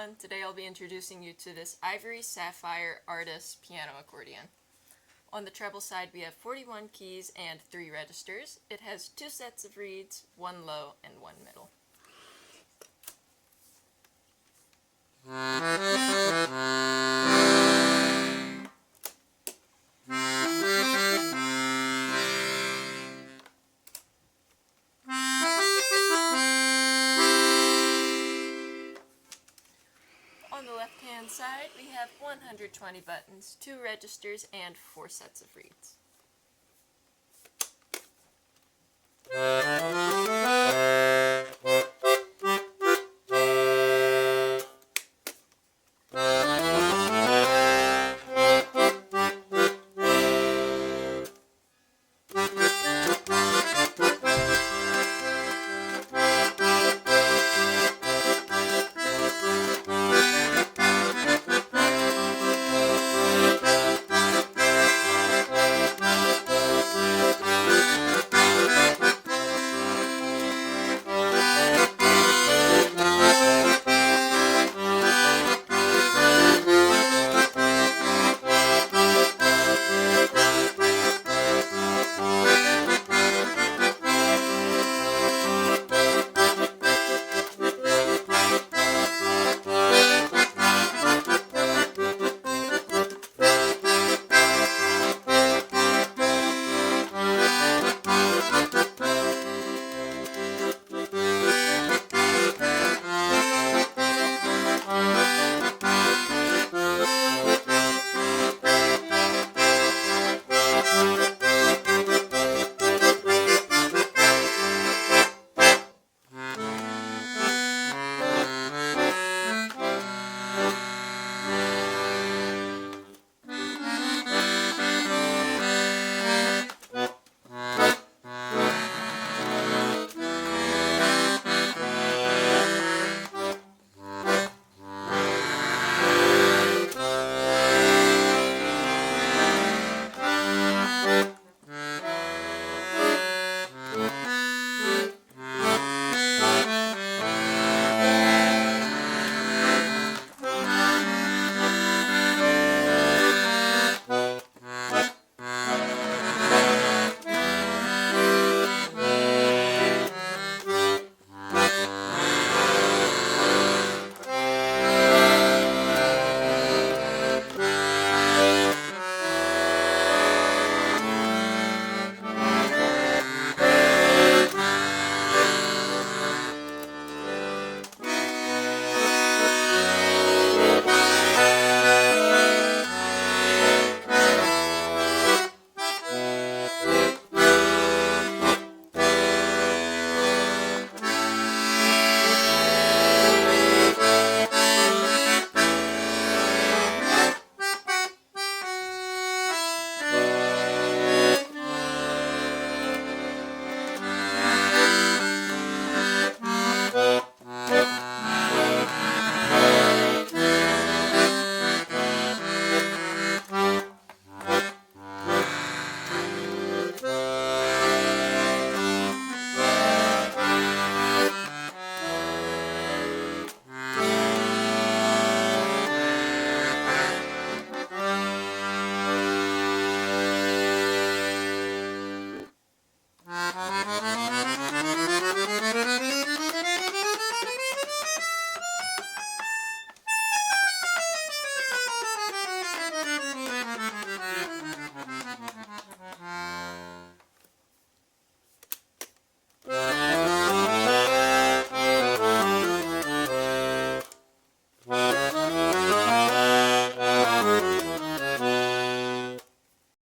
everyone, today I'll be introducing you to this Ivory Sapphire Artist piano accordion. On the treble side we have 41 keys and 3 registers. It has 2 sets of reeds, 1 low and 1 middle. On the left-hand side, we have 120 buttons, 2 registers, and 4 sets of reeds.